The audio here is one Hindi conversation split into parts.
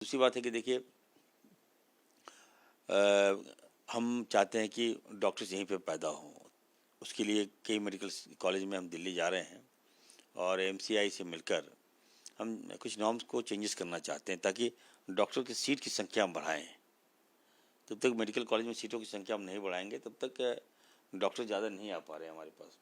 दूसरी बात है कि देखिए हम चाहते हैं कि डॉक्टर्स यहीं पे पैदा हों। उसके लिए कई मेडिकल कॉलेज में हम दिल्ली जा रहे हैं और एमसीआई से मिलकर हम कुछ नॉर्म्स को चेंजेस करना चाहते हैं ताकि डॉक्टर की सीट की संख्या हम बढ़ाएं। जब तक मेडिकल कॉलेज में सीटों की संख्या हम नहीं बढ़ाएंगे तब तक डॉक्टर ज़्यादा नहीं आ पा रहे हैं हमारे पास।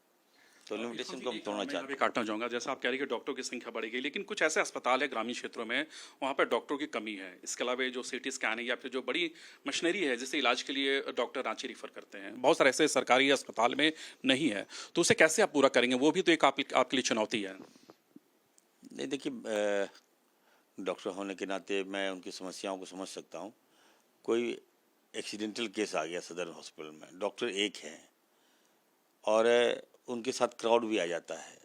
तो लिमिटेशन को हम तोड़ना मैं यहाँ चाहते पे हैं। काटना चाहूँगा, जैसा आप कह रहे हैं कि डॉक्टरों की संख्या बढ़ेगी, लेकिन कुछ ऐसे अस्पताल है ग्रामीण क्षेत्रों में, वहाँ पर डॉक्टरों की कमी है। इसके अलावा ये जो सीटी स्कैन है या फिर जो बड़ी मशीनरी है जिससे इलाज के लिए डॉक्टर रांची रिफर करते हैं, बहुत सारे ऐसे सरकारी अस्पताल में नहीं है। तो उसे कैसे आप पूरा करेंगे? वो भी तो एक आपके लिए चुनौती है। नहीं देखिए, डॉक्टर होने के नाते मैं उनकी समस्याओं को समझ सकता हूँ। कोई एक्सीडेंटल केस आ गया सदर हॉस्पिटल में, डॉक्टर एक है और उनके साथ क्राउड भी आ जाता है।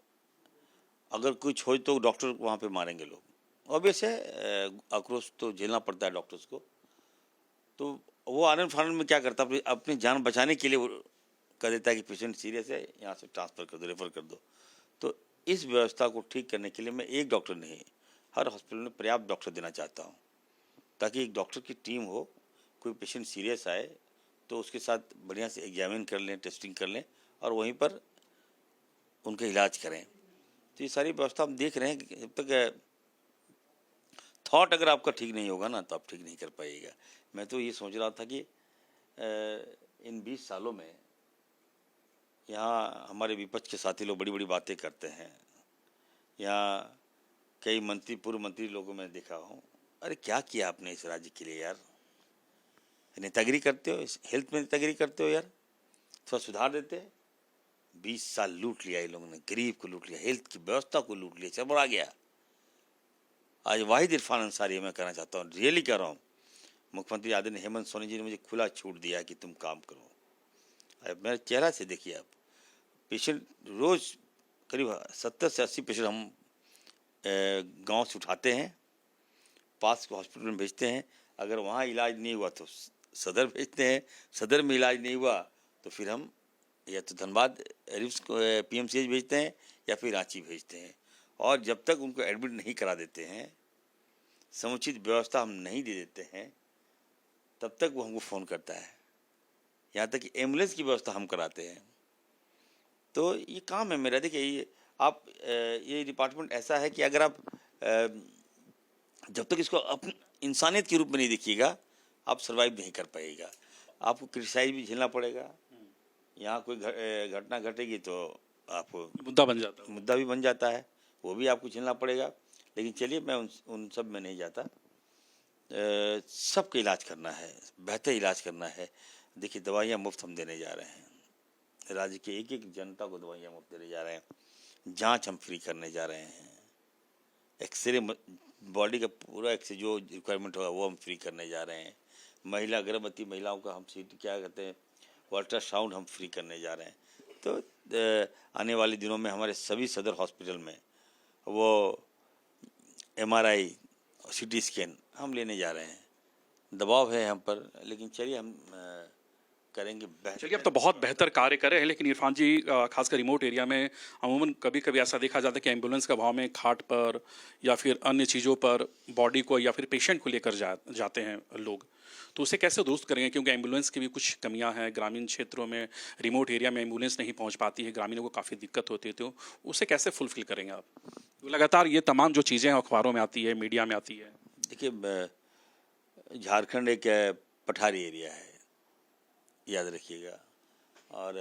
अगर कुछ हो तो डॉक्टर वहाँ पे मारेंगे लोग। ऑब्वियस है, आक्रोश तो झेलना पड़ता है डॉक्टर्स को। तो वो आनन फानन में क्या करता है, अपनी जान बचाने के लिए वो कह देता है कि पेशेंट सीरियस है, यहाँ से ट्रांसफ़र कर दो, रेफर कर दो। तो इस व्यवस्था को ठीक करने के लिए मैं एक डॉक्टर नहीं, हर हॉस्पिटल में पर्याप्त डॉक्टर देना चाहता हूँ ताकि एक डॉक्टर की टीम हो। कोई पेशेंट सीरियस आए तो उसके साथ बढ़िया से एग्जामिन कर लें, टेस्टिंग कर लें और वहीं पर उनका इलाज करें। तो ये सारी व्यवस्था हम देख रहे हैं कि जब तक थॉट अगर आपका ठीक नहीं होगा ना तो आप ठीक नहीं कर पाइएगा। मैं तो ये सोच रहा था कि इन 20 सालों में यहाँ हमारे विपक्ष के साथी लोग बड़ी बड़ी बातें करते हैं। यहाँ कई मंत्री, पूर्व मंत्री लोगों में देखा हूँ, अरे क्या किया आपने इस राज्य के लिए यार? नेतागिरी करते हो, इस हेल्थ में नेतागिरी करते हो यार, थोड़ा सुधार देते। 20 साल लूट लिया इन लोगों ने, गरीब को लूट लिया, हेल्थ की व्यवस्था को लूट लिया, चबड़ा गया। आज वाहिद इरफान अंसारी मैं कहना चाहता हूँ, रियली कह रहा हूँ, मुख्यमंत्री आदरणीय हेमंत सोरेन जी ने मुझे खुला छूट दिया है कि तुम काम करो। अब मेरे चेहरा से देखिए आप, पेशेंट रोज करीब 70 से 80 पेशेंट हम गांव से उठाते हैं, पास के हॉस्पिटल में भेजते हैं। अगर वहाँ इलाज नहीं हुआ तो सदर भेजते हैं, सदर में इलाज नहीं हुआ तो फिर हम या तो धनबाद रिम्स को पीएमसीएच भेजते हैं या फिर रांची भेजते हैं। और जब तक उनको एडमिट नहीं करा देते हैं, समुचित व्यवस्था हम नहीं दे देते हैं, तब तक वो हमको फ़ोन करता है। यहाँ तक कि एम्बुलेंस की व्यवस्था हम कराते हैं। तो ये काम है मेरा। देखिए ये आप ये डिपार्टमेंट ऐसा है कि अगर आप जब तक इसको अपनी इंसानियत के रूप में नहीं देखिएगा, आप सर्वाइव नहीं कर पाइएगा। आपको क्रिटिसाइज भी झेलना पड़ेगा। यहाँ कोई घटना घटेगी तो आपको मुद्दा बन जाता है। मुद्दा भी बन जाता है, वो भी आपको झेलना पड़ेगा। लेकिन चलिए, मैं उन सब में नहीं जाता। सबका इलाज करना है, बेहतर इलाज करना है। देखिए दवाइयाँ मुफ्त हम देने जा रहे हैं, राज्य के एक एक जनता को दवाइयाँ मुफ्त देने जा रहे हैं। जांच हम फ्री करने जा रहे हैं, एक्सरे बॉडी का पूरा एक्सरे जो रिक्वायरमेंट होगा वो हम फ्री करने जा रहे हैं। महिला गर्भवती महिलाओं का हम सीट क्या कहते हैं, अल्ट्रासाउंड हम फ्री करने जा रहे हैं। तो आने वाले दिनों में हमारे सभी सदर हॉस्पिटल में वो एमआरआई और सीटी स्कैन हम लेने जा रहे हैं। दबाव है हम पर, लेकिन चलिए हम करेंगे चलिए, अब बेहतर। तो बहुत बेहतर कार्य कर रहे हैं, लेकिन इरफान जी, खासकर रिमोट एरिया में अमूमन कभी कभी ऐसा देखा जाता है कि एम्बुलेंस का भाव में खाट पर या फिर अन्य चीज़ों पर बॉडी को या फिर पेशेंट को लेकर जाते हैं लोग। तो उसे कैसे दुरुस्त करेंगे? क्योंकि एम्बुलेंस की भी कुछ कमियां हैं ग्रामीण क्षेत्रों में, रिमोट एरिया में एम्बुलेंस नहीं पहुंच पाती है, ग्रामीणों को काफ़ी दिक्कत होती है। तो उसे कैसे फुलफिल करेंगे आप? लगातार ये तमाम जो चीज़ें अखबारों में आती है, मीडिया में आती है। देखिए, झारखंड एक पठारी एरिया है, याद रखिएगा। और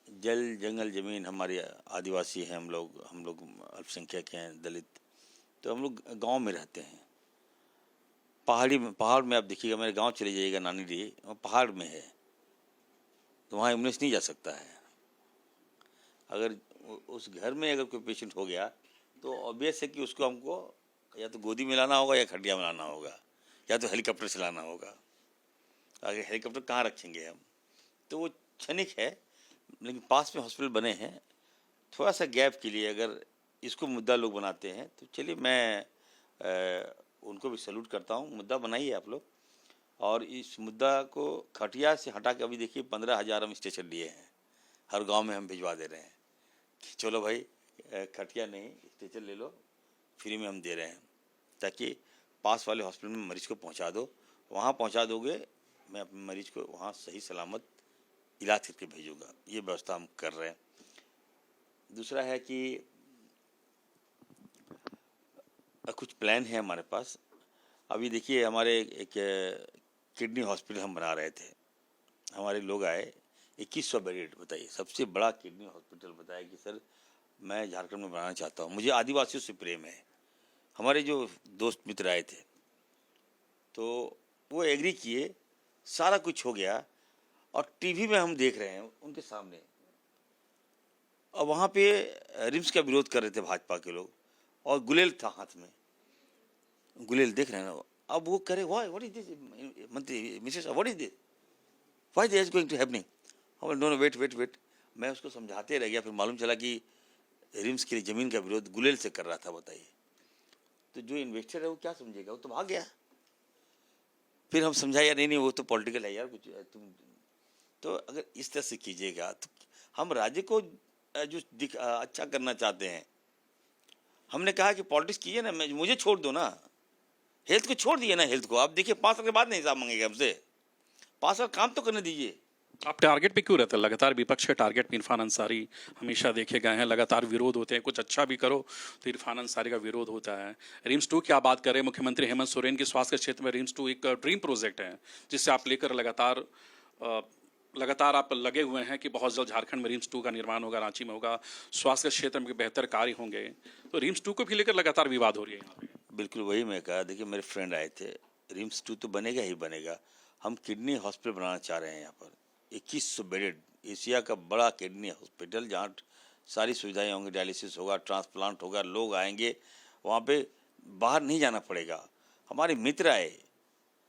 जल जंगल ज़मीन हमारी आदिवासी हैं, हम लोग अल्पसंख्यक हैं, दलित। तो हम लोग गांव में रहते हैं। पहाड़ में आप देखिएगा, मेरे गांव चले जाइएगा नानी डी, वो पहाड़ में है, तो वहाँ एम्बुलेंस नहीं जा सकता है। अगर उस घर में अगर कोई पेशेंट हो गया तो ऑब्वियस है कि उसको हमको या तो गोदी में लाना होगा या खटिया में लाना होगा या तो हेलीकॉप्टर से लाना होगा। अगर हेलीकॉप्टर कहाँ रखेंगे हम? तो वो क्षणिक है, लेकिन पास में हॉस्पिटल बने हैं। थोड़ा सा गैप के लिए अगर इसको मुद्दा लोग बनाते हैं तो चलिए, मैं उनको भी सैल्यूट करता हूँ। मुद्दा बनाइए आप लोग, और इस मुद्दा को खटिया से हटा के अभी देखिए 15,000 हम स्टेशन लिए हैं, हर गांव में हम भिजवा दे रहे हैं कि चलो भाई, खटिया नहीं स्टेशन ले लो, फ्री में हम दे रहे हैं ताकि पास वाले हॉस्पिटल में मरीज को पहुंचा दो, वहाँ पहुंचा दोगे, मैं अपने मरीज को वहाँ सही सलामत इलाज करके भेजूंगा। ये व्यवस्था हम कर रहे हैं। दूसरा है कि कुछ प्लान है हमारे पास। अभी देखिए, हमारे एक किडनी हॉस्पिटल हम बना रहे थे, हमारे लोग आए, 2100 बेड, बताइए, सबसे बड़ा किडनी हॉस्पिटल बताया कि सर मैं झारखंड में बनाना चाहता हूँ, मुझे आदिवासियों से प्रेम है। हमारे जो दोस्त मित्र आए थे तो वो एग्री किए, सारा कुछ हो गया, और टीवी में हम देख रहे हैं उनके सामने, और वहाँ पे रिम्स का विरोध कर रहे थे भाजपा के लोग, और गुलेल था हाथ में, गुलेल देख रहे हैं ना। अब वो करे, व्हाट इज दिस मंत्री Mrs, what is this, why this is going to happening. हम नो नो वेट, मैं उसको समझाते रह गया। फिर मालूम चला कि रिम्स के लिए ज़मीन का विरोध गुलेल से कर रहा था, बताइए। तो जो इन्वेस्टर है वो क्या समझेगा, वो तो भाग गया। फिर हम समझाया, यार नहीं वो तो पॉलिटिकल है यार, कुछ तुम तो अगर इस तरह से कीजिएगा तो हम राज्य को जो अच्छा करना चाहते हैं। हमने कहा कि पॉलिटिक्स कीजिए ना, मुझे छोड़ दो ना, हेल्थ को छोड़ दिए ना, हेल्थ को आप देखिए 5 साल के बाद नहीं हिसाब मांगेगा हमसे, 5 साल काम तो करने दीजिए। आप टारगेट पे क्यों रहते हैं? लगातार विपक्ष के टारगेट पे इरफान अंसारी हमेशा देखे गए हैं, लगातार विरोध होते हैं, कुछ अच्छा भी करो तो इरफान अंसारी का विरोध होता है। रिम्स 2 की आप बात करें, मुख्यमंत्री हेमंत सोरेन के स्वास्थ्य क्षेत्र में रिम्स 2 एक ड्रीम प्रोजेक्ट है, जिससे आप लेकर लगातार आप लगे हुए हैं कि बहुत जल्द झारखंड में रिम्स 2 का निर्माण होगा, रांची में होगा, स्वास्थ्य क्षेत्र में बेहतर कार्य होंगे। तो रिम्स 2 को भी लेकर लगातार विवाद हो रही है यहाँ पे। बिल्कुल वही मैं कहा, देखिए मेरे फ्रेंड आए थे, रिम्स 2 तो बनेगा ही बनेगा। हम किडनी हॉस्पिटल बनाना चाह रहे हैं यहाँ पर, 2100 बेडेड, एशिया का बड़ा किडनी हॉस्पिटल, जहाँ सारी सुविधाएं होंगी, डायलिसिस होगा, ट्रांसप्लांट होगा, लोग आएंगे वहाँ पे, बाहर नहीं जाना पड़ेगा। हमारे मित्र आए,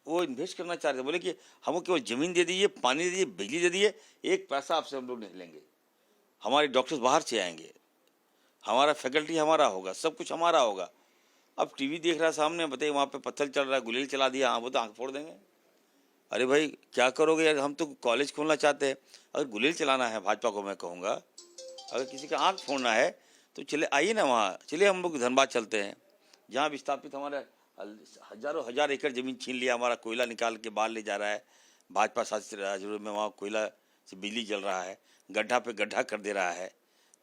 वो इन्वेस्ट करना चाह रहे थे, बोले कि हमको केवल ज़मीन दे दीजिए, पानी दे दीजिए, बिजली दे दीजिए, एक पैसा आपसे हम लोग नहीं लेंगे, हमारे डॉक्टर्स बाहर से आएंगे, हमारा फैकल्टी हमारा होगा, सब कुछ हमारा होगा। अब टीवी देख रहा है सामने, बताइए वहाँ पे पत्थर चल रहा है, गुलेल चला दिया, हाँ वो तो आँख फोड़ देंगे। अरे भाई क्या करोगे यार, हम तो कॉलेज खोलना चाहते हैं, अगर गुलेल चलाना है भाजपा को मैं कहूँगा, अगर किसी का आँख फोड़ना है तो चले आइए ना वहाँ, चलिए हम लोग धनबाद चलते हैं, जहाँ विस्थापित हमारे हजारों हजार एकड़ ज़मीन छीन लिया, हमारा कोयला निकाल के बाहर ले जा रहा है, भाजपा शासित राज्यों में वहाँ कोयला से बिजली जल रहा है, गड्ढा पे गड्ढा कर दे रहा है,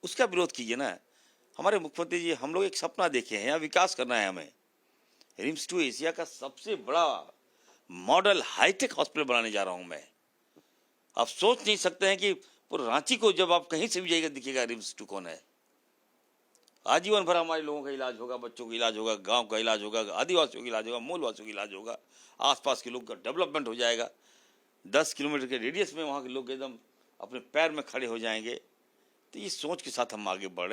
उसका विरोध कीजिए ना। हमारे मुख्यमंत्री जी, हम लोग एक सपना देखे हैं, यहाँ विकास करना है हमें। रिम्स 2 एशिया का सबसे बड़ा मॉडल हाईटेक हॉस्पिटल बनाने जा रहा हूँ मैं। आप सोच नहीं सकते हैं कि पूरे रांची को जब आप कहीं से भी जाइएगा दिखेगा रिम्स 2 कौन है। आजीवन भर हमारे लोगों का इलाज होगा, बच्चों का इलाज होगा, गांव का इलाज होगा, आदिवासियों का इलाज होगा, मूलवासियों का इलाज होगा, आसपास के लोग का डेवलपमेंट हो जाएगा। 10 किलोमीटर के रेडियस में वहाँ के लोग एकदम अपने पैर में खड़े हो जाएंगे। तो इस सोच के साथ हम आगे बढ़ रहे हैं।